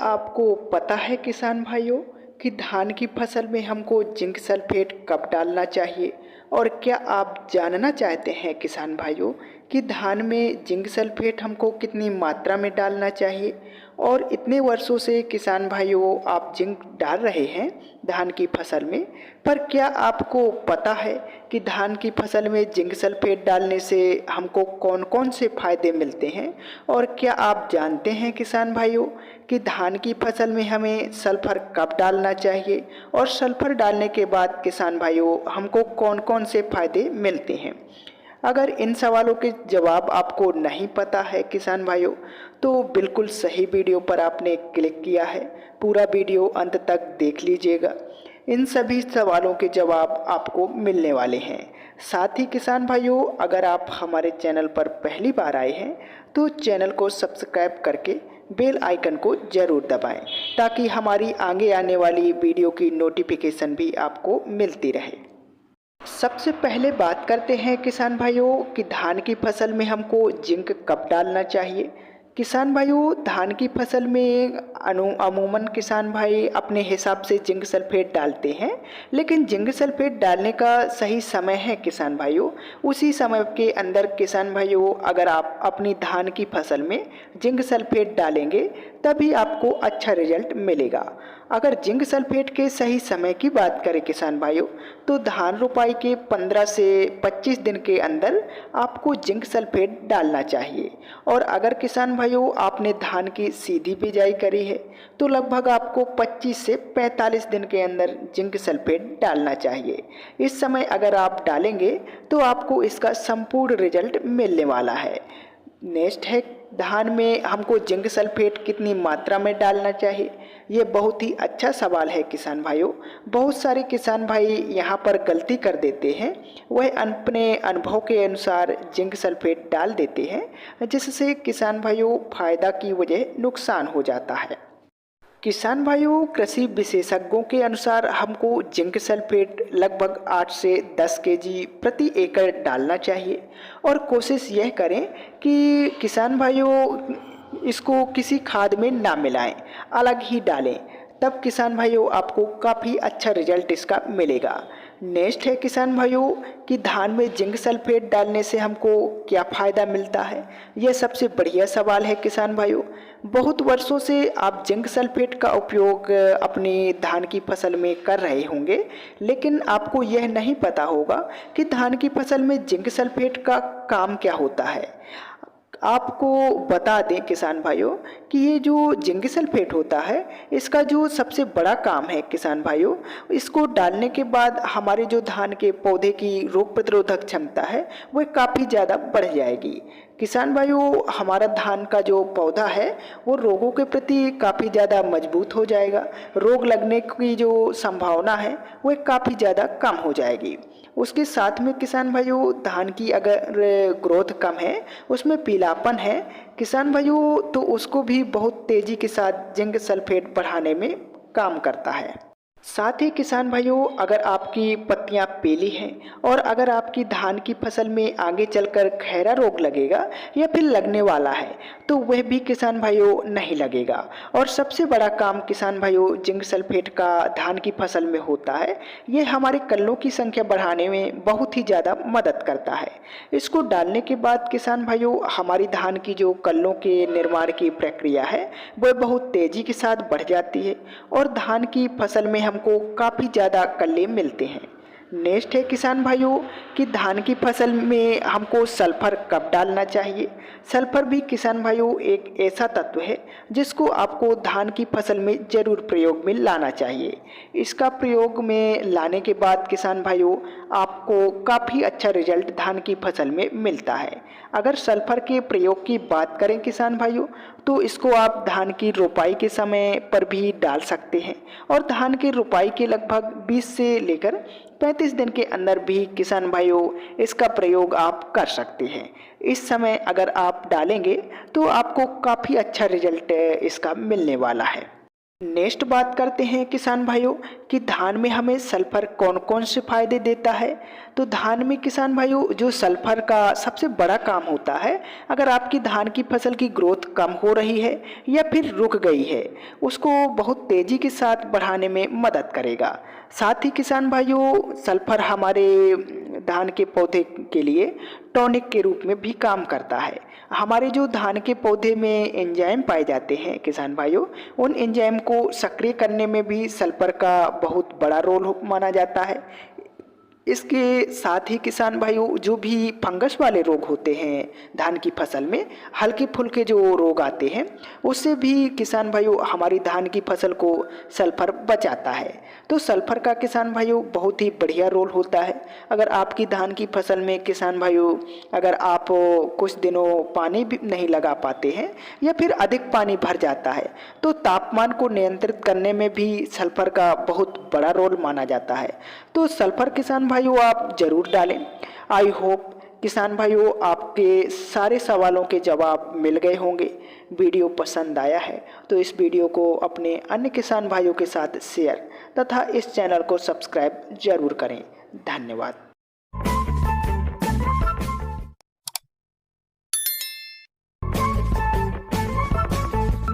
आपको पता है किसान भाइयों कि धान की फसल में हमको जिंक सल्फेट कब डालना चाहिए? और क्या आप जानना चाहते हैं किसान भाइयों कि धान में जिंक सल्फेट हमको कितनी मात्रा में डालना चाहिए? और इतने वर्षों से किसान भाइयों आप जिंक डाल रहे हैं धान की फसल में, पर क्या आपको पता है कि धान की फसल में जिंक सल्फेट डालने से हमको कौन कौन से फायदे मिलते हैं? और क्या आप जानते हैं किसान भाइयों कि धान की फसल में हमें सल्फर कब डालना चाहिए? और सल्फर डालने के बाद किसान भाइयों हमको कौन कौन से फायदे मिलते हैं? अगर इन सवालों के जवाब आपको नहीं पता है किसान भाइयों, तो बिल्कुल सही वीडियो पर आपने क्लिक किया है। पूरा वीडियो अंत तक देख लीजिएगा। इन सभी सवालों के जवाब आपको मिलने वाले हैं। साथ ही किसान भाइयों, अगर आप हमारे चैनल पर पहली बार आए हैं तो चैनल को सब्सक्राइब करके बेल आइकन को ज़रूर दबाएं, ताकि हमारी आगे आने वाली वीडियो की नोटिफिकेशन भी आपको मिलती रहे। सबसे पहले बात करते हैं किसान भाइयों कि धान की फसल में हमको जिंक कब डालना चाहिए। किसान भाइयों, धान की फसल में अमूमन किसान भाई अपने हिसाब से जिंक सल्फेट डालते हैं, लेकिन जिंक सल्फेट डालने का सही समय है किसान भाइयों। उसी समय के अंदर किसान भाइयों अगर आप अपनी धान की फसल में जिंक सल्फेट डालेंगे तभी आपको अच्छा रिजल्ट मिलेगा। अगर जिंक सल्फेट के सही समय की बात करें किसान भाइयों, तो धान रोपाई के 15 से 25 दिन के अंदर आपको जिंक सल्फेट डालना चाहिए। और अगर किसान भाइयों आपने धान की सीधी बिजाई करी है तो लगभग आपको 25 से 45 दिन के अंदर जिंक सल्फेट डालना चाहिए। इस समय अगर आप डालेंगे तो आपको इसका संपूर्ण रिजल्ट मिलने वाला है। नेक्स्ट है, धान में हमको जिंक सल्फेट कितनी मात्रा में डालना चाहिए? ये बहुत ही अच्छा सवाल है किसान भाइयों। बहुत सारे किसान भाई यहाँ पर गलती कर देते हैं, वह अपने अनुभव के अनुसार जिंक सल्फेट डाल देते हैं, जिससे किसान भाइयों फायदा की वजह नुकसान हो जाता है। किसान भाइयों, कृषि विशेषज्ञों के अनुसार हमको जिंक सल्फेट लगभग 8 से 10 केजी प्रति एकड़ डालना चाहिए। और कोशिश यह करें कि किसान भाइयों इसको किसी खाद में ना मिलाएं, अलग ही डालें, तब किसान भाइयों आपको काफ़ी अच्छा रिजल्ट इसका मिलेगा। नेक्स्ट है किसान भाइयों कि धान में जिंक सल्फेट डालने से हमको क्या फ़ायदा मिलता है? यह सबसे बढ़िया सवाल है किसान भाइयों। बहुत वर्षों से आप जिंक सल्फेट का उपयोग अपनी धान की फसल में कर रहे होंगे, लेकिन आपको यह नहीं पता होगा कि धान की फसल में जिंक सल्फेट का काम क्या होता है। आपको बता दें किसान भाइयों कि ये जो जिंक सल्फेट होता है, इसका जो सबसे बड़ा काम है किसान भाइयों, इसको डालने के बाद हमारे जो धान के पौधे की रोग प्रतिरोधक क्षमता है वह काफ़ी ज़्यादा बढ़ जाएगी। किसान भाइयों, हमारा धान का जो पौधा है वो रोगों के प्रति काफ़ी ज़्यादा मजबूत हो जाएगा। रोग लगने की जो संभावना है वह काफ़ी ज़्यादा कम हो जाएगी। उसके साथ में किसान भाइयों, धान की अगर ग्रोथ कम है, उसमें पीलापन है किसान भाइयों, तो उसको भी बहुत तेज़ी के साथ जिंक सल्फेट बढ़ाने में काम करता है। साथ ही किसान भाइयों, अगर आपकी पत्तियां पीली हैं और अगर आपकी धान की फसल में आगे चलकर खैरा रोग लगेगा या फिर लगने वाला है, तो वह भी किसान भाइयों नहीं लगेगा। और सबसे बड़ा काम किसान भाइयों जिंक सल्फेट का धान की फसल में होता है, ये हमारे कल्लों की संख्या बढ़ाने में बहुत ही ज़्यादा मदद करता है। इसको डालने के बाद किसान भाइयों हमारी धान की जो कल्लों के निर्माण की प्रक्रिया है वह बहुत तेज़ी के साथ बढ़ जाती है और धान की फसल में हमको काफ़ी ज़्यादा कल्ले मिलते हैं। नेक्स्ट है किसान भाइयों कि धान की फसल में हमको सल्फर कब डालना चाहिए। सल्फर भी किसान भाइयों एक ऐसा तत्व है जिसको आपको धान की फसल में ज़रूर प्रयोग में लाना चाहिए। इसका प्रयोग में लाने के बाद किसान भाइयों आपको काफ़ी अच्छा रिजल्ट धान की फसल में मिलता है। अगर सल्फर के प्रयोग की बात करें किसान भाइयों, तो इसको आप धान की रोपाई के समय पर भी डाल सकते हैं और धान की रोपाई के लगभग 20 से लेकर 35 दिन के अंदर भी किसान भाइयों इसका प्रयोग आप कर सकते हैं। इस समय अगर आप डालेंगे तो आपको काफ़ी अच्छा रिजल्ट इसका मिलने वाला है। नेक्स्ट बात करते हैं किसान भाइयों कि धान में हमें सल्फर कौन कौन से फायदे देता है। तो धान में किसान भाइयों जो सल्फर का सबसे बड़ा काम होता है, अगर आपकी धान की फसल की ग्रोथ कम हो रही है या फिर रुक गई है, उसको बहुत तेजी के साथ बढ़ाने में मदद करेगा। साथ ही किसान भाइयों सल्फर हमारे धान के पौधे के लिए टॉनिक के रूप में भी काम करता है। हमारे जो धान के पौधे में एंजाइम पाए जाते हैं किसान भाइयों, उन एंजाइम को सक्रिय करने में भी सल्फर का बहुत बड़ा रोल माना जाता है। इसके साथ ही किसान भाइयों जो भी फंगस वाले रोग होते हैं धान की फसल में, हल्के फुल्के जो रोग आते हैं, उससे भी किसान भाइयों हमारी धान की फसल को सल्फर बचाता है। तो सल्फर का किसान भाइयों बहुत ही बढ़िया रोल होता है। अगर आपकी धान की फसल में किसान भाइयों अगर आप कुछ दिनों पानी भी नहीं लगा पाते हैं या फिर अधिक पानी भर जाता है, तो तापमान को नियंत्रित करने में भी सल्फर का बहुत बड़ा रोल माना जाता है। तो सल्फर किसान भाइयों आप जरूर डालें। आई होप किसान भाइयों आपके सारे सवालों के जवाब मिल गए होंगे। वीडियो पसंद आया है तो इस वीडियो को अपने अन्य किसान भाइयों के साथ शेयर तथा इस चैनल को सब्सक्राइब जरूर करें। धन्यवाद।